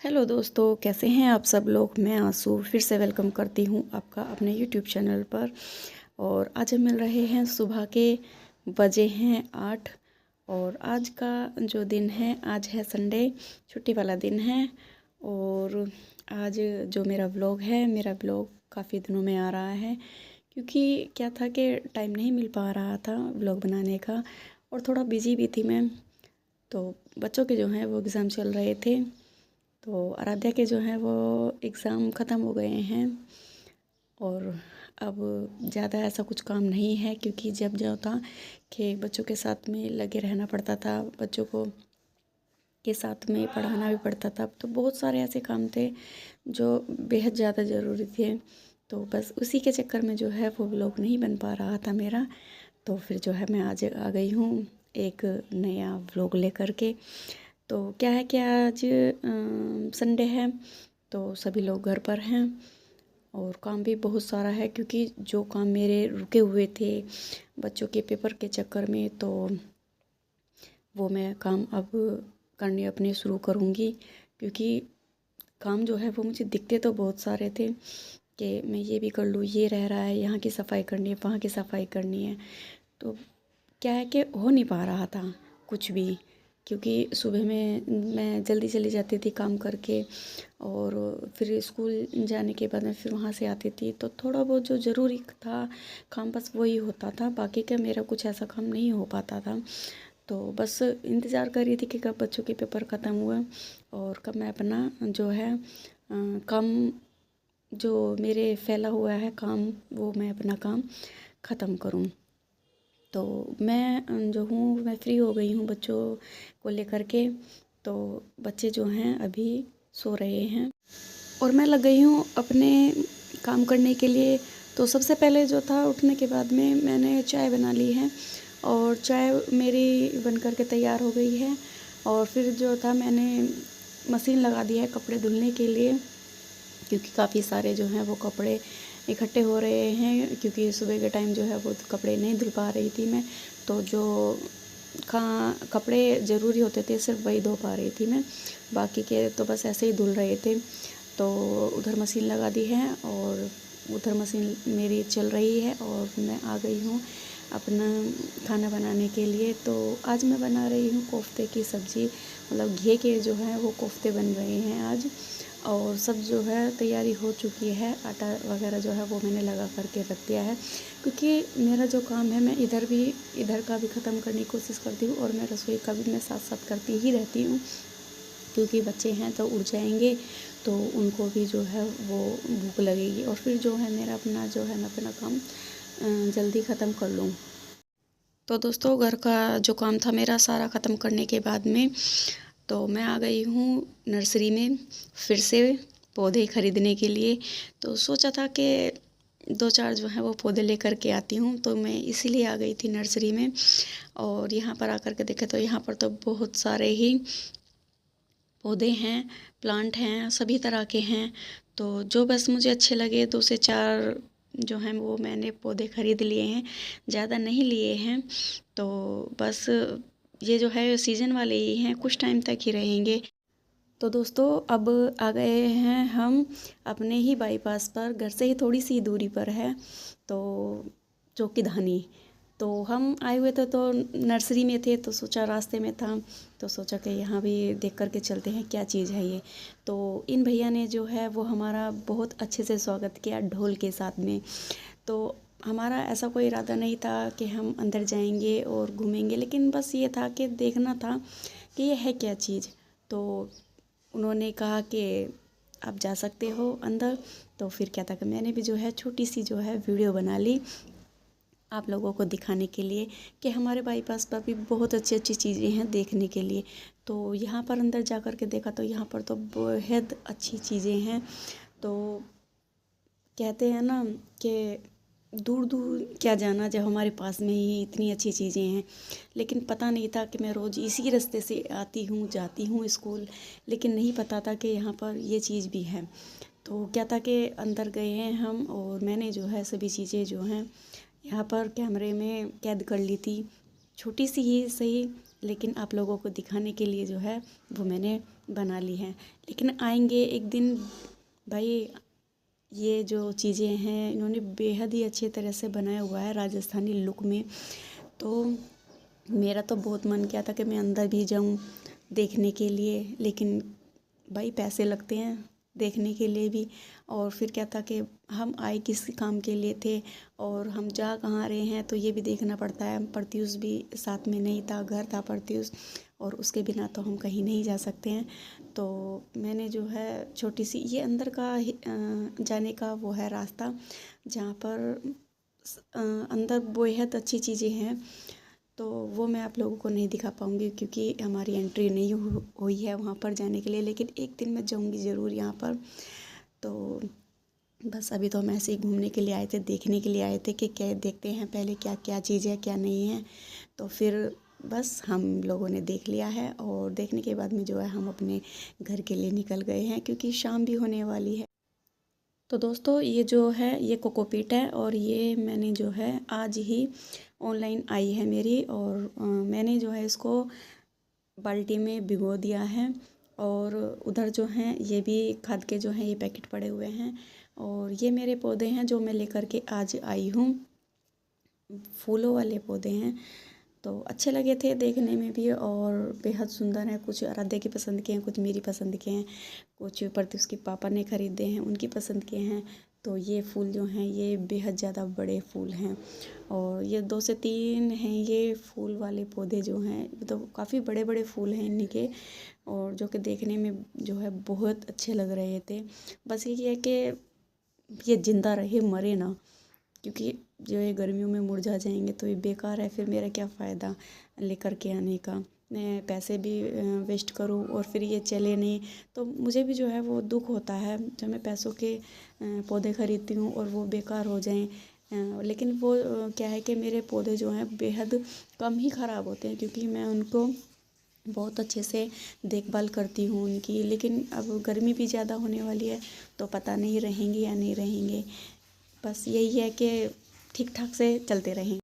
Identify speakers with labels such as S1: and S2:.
S1: Hello दोस्तों, कैसे हैं आप सब लोग। मैं आंसू फिर से वेलकम करती हूँ आपका अपने यूट्यूब चैनल पर। और आज हम मिल रहे हैं सुबह के बजे हैं 8। और आज का जो दिन है, आज है संडे, छुट्टी वाला दिन है। और आज जो मेरा ब्लॉग काफ़ी दिनों में आ रहा है, क्योंकि क्या था कि टाइम नहीं मिल पा रहा था ब्लॉग बनाने का, और थोड़ा बिजी भी थी मैं। तो बच्चों के जो हैं वो एग्ज़ाम चल रहे थे, तो आराध्या के जो हैं वो एग्ज़ाम ख़त्म हो गए हैं। और अब ज़्यादा ऐसा कुछ काम नहीं है, क्योंकि जब जो था कि बच्चों के साथ में लगे रहना पड़ता था, बच्चों को के साथ में पढ़ाना भी पड़ता था। तो बहुत सारे ऐसे काम थे जो बेहद ज़्यादा ज़रूरी थे। तो बस उसी के चक्कर में जो है वो व्लॉग नहीं बन पा रहा था मेरा। तो फिर जो है मैं आज आ गई हूँ एक नया व्लॉग लेकर के। तो क्या है कि आज संडे है, तो सभी लोग घर पर हैं और काम भी बहुत सारा है, क्योंकि जो काम मेरे रुके हुए थे बच्चों के पेपर के चक्कर में, तो वो मैं काम अब करने अपने शुरू करूँगी। क्योंकि काम जो है वो मुझे दिखते तो बहुत सारे थे कि मैं ये भी कर लूँ, ये रह रहा है, यहाँ की सफाई करनी है, वहाँ की सफाई करनी है। तो क्या है कि हो नहीं पा रहा था कुछ भी, क्योंकि सुबह में मैं जल्दी चली जाती थी काम करके, और फिर स्कूल जाने के बाद में फिर वहाँ से आती थी, तो थोड़ा बहुत जो ज़रूरी था काम बस वही होता था, बाकी का मेरा कुछ ऐसा काम नहीं हो पाता था। तो बस इंतज़ार कर रही थी कि कब बच्चों के पेपर ख़त्म हुआ और कब मैं अपना जो है काम, जो मेरे फैला हुआ है काम, वो मैं अपना काम ख़त्म करूँ। तो मैं जो हूँ मैं फ्री हो गई हूँ बच्चों को लेकर के। तो बच्चे जो हैं अभी सो रहे हैं और मैं लग गई हूँ अपने काम करने के लिए। तो सबसे पहले जो था, उठने के बाद में मैंने चाय बना ली है और चाय मेरी बन कर के तैयार हो गई है। और फिर जो था मैंने मशीन लगा दी है कपड़े धुलने के लिए, क्योंकि काफ़ी सारे जो हैं वो कपड़े इकट्ठे हो रहे हैं, क्योंकि सुबह के टाइम जो है वो कपड़े नहीं धुल पा रही थी मैं। तो जो कपड़े ज़रूरी होते थे सिर्फ वही धो पा रही थी मैं, बाकी के तो बस ऐसे ही धुल रहे थे। तो उधर मशीन लगा दी है और उधर मशीन मेरी चल रही है और मैं आ गई हूँ अपना खाना बनाने के लिए। तो आज मैं बना रही हूँ कोफ्ते की सब्ज़ी, मतलब घी के जो है वो कोफ्ते बन रहे हैं आज। और सब जो है तैयारी हो चुकी है, आटा वगैरह जो है वो मैंने लगा करके रख दिया है, क्योंकि मेरा जो काम है मैं इधर का भी ख़त्म करने की कोशिश करती हूँ और मैं रसोई का भी मैं साथ साथ करती ही रहती हूँ। क्योंकि बच्चे हैं तो उठ जाएंगे, तो उनको भी जो है वो भूख लगेगी, और फिर जो है मेरा अपना जो है मैं अपना काम जल्दी ख़त्म कर लूँ। तो दोस्तों, घर का जो काम था मेरा सारा ख़त्म करने के बाद में, तो मैं आ गई हूँ नर्सरी में फिर से पौधे ख़रीदने के लिए। तो सोचा था कि दो चार जो है वो पौधे लेकर के आती हूँ, तो मैं इसीलिए आ गई थी नर्सरी में। और यहाँ पर आकर के देखे तो यहाँ पर तो बहुत सारे ही पौधे हैं, प्लांट हैं, सभी तरह के हैं। तो जो बस मुझे अच्छे लगे, दो से चार जो हैं वो मैंने पौधे ख़रीद लिए हैं, ज़्यादा नहीं लिए हैं। तो बस ये जो है सीज़न वाले ही हैं, कुछ टाइम तक ही रहेंगे। तो दोस्तों, अब आ गए हैं हम अपने ही बाईपास पर, घर से ही थोड़ी सी दूरी पर है, तो चौकीधानी। तो हम आए हुए थे, तो नर्सरी में थे, तो सोचा रास्ते में था, तो सोचा कि यहाँ भी देख कर के चलते हैं क्या चीज़ है ये। तो इन भैया ने जो है वो हमारा बहुत अच्छे से स्वागत किया ढोल के साथ में। तो हमारा ऐसा कोई इरादा नहीं था कि हम अंदर जाएंगे और घूमेंगे, लेकिन बस ये था कि देखना था कि ये है क्या चीज़। तो उन्होंने कहा कि आप जा सकते हो अंदर। तो फिर क्या था कि मैंने भी जो है छोटी सी जो है वीडियो बना ली आप लोगों को दिखाने के लिए कि हमारे बाईपास पर भी बहुत अच्छी अच्छी चीज़ें हैं देखने के लिए। तो यहाँ पर अंदर जा कर के देखा, तो यहाँ पर तो बेहद अच्छी चीज़ें हैं। तो कहते हैं ना कि दूर दूर क्या जाना जब हमारे पास में ही इतनी अच्छी चीज़ें हैं। लेकिन पता नहीं था कि मैं रोज़ इसी रास्ते से आती हूँ जाती हूँ स्कूल, लेकिन नहीं पता था कि यहाँ पर ये चीज़ भी है। तो क्या था कि अंदर गए हैं हम, और मैंने जो है सभी चीज़ें जो हैं यहाँ पर कैमरे में कैद कर ली थी, छोटी सी ही सही, लेकिन आप लोगों को दिखाने के लिए जो है वो मैंने बना ली हैं। लेकिन आएंगे एक दिन भाई, ये जो चीज़ें हैं इन्होंने बेहद ही अच्छे तरह से बनाया हुआ है राजस्थानी लुक में। तो मेरा तो बहुत मन किया था कि मैं अंदर भी जाऊं देखने के लिए, लेकिन भाई पैसे लगते हैं देखने के लिए भी। और फिर क्या था कि हम आए किस काम के लिए थे और हम जा कहाँ रहे हैं, तो ये भी देखना पड़ता है। प्रत्यूष भी साथ में नहीं था, घर था प्रत्यूष, और उसके बिना तो हम कहीं नहीं जा सकते हैं। तो मैंने जो है छोटी सी ये अंदर का जाने का वो है रास्ता, जहाँ पर अंदर बेहद अच्छी चीज़ें हैं। तो वो मैं आप लोगों को नहीं दिखा पाऊँगी क्योंकि हमारी एंट्री नहीं हुई है वहाँ पर जाने के लिए, लेकिन एक दिन मैं जाऊँगी ज़रूर यहाँ पर। तो बस अभी तो हम ऐसे ही घूमने के लिए आए थे, देखने के लिए आए थे कि क्या देखते हैं पहले क्या क्या चीज़ है क्या नहीं है। तो फिर बस हम लोगों ने देख लिया है, और देखने के बाद में जो है हम अपने घर के लिए निकल गए हैं क्योंकि शाम भी होने वाली है। तो दोस्तों ये जो है ये कोकोपीट है, और ये मैंने जो है आज ही ऑनलाइन आई है मेरी, और मैंने जो है इसको बाल्टी में भिगो दिया है। और उधर जो हैं ये भी खाद के जो हैं ये पैकेट पड़े हुए हैं, और ये मेरे पौधे हैं जो मैं लेकर के आज आई हूँ। फूलों वाले पौधे हैं, तो अच्छे लगे थे देखने में भी और बेहद सुंदर हैं। कुछ आराध्या की पसंद के हैं, कुछ मेरी पसंद के हैं, कुछ प्रत्युष के पापा ने खरीदे हैं उनकी पसंद के हैं। तो ये फूल जो हैं ये बेहद ज़्यादा बड़े फूल हैं, और ये 2 से 3 हैं ये फूल वाले पौधे जो हैं, तो काफ़ी बड़े बड़े फूल हैं इनके, और जो कि देखने में जो है बहुत अच्छे लग रहे थे। बस ये है कि ये ज़िंदा रहे, मरे ना, क्योंकि जो ये गर्मियों में मुरझा जाएंगे तो ये बेकार है। फिर मेरा क्या फ़ायदा लेकर के आने का, मैं पैसे भी वेस्ट करूँ और फिर ये चले नहीं, तो मुझे भी जो है वो दुख होता है जब मैं पैसों के पौधे खरीदती हूँ और वो बेकार हो जाएं। लेकिन वो क्या है कि मेरे पौधे जो हैं बेहद कम ही ख़राब होते हैं क्योंकि मैं उनको बहुत अच्छे से देखभाल करती हूँ उनकी। लेकिन अब गर्मी भी ज़्यादा होने वाली है तो पता नहीं रहेंगे या नहीं रहेंगे। बस यही है कि ठीक ठाक से चलते रहें।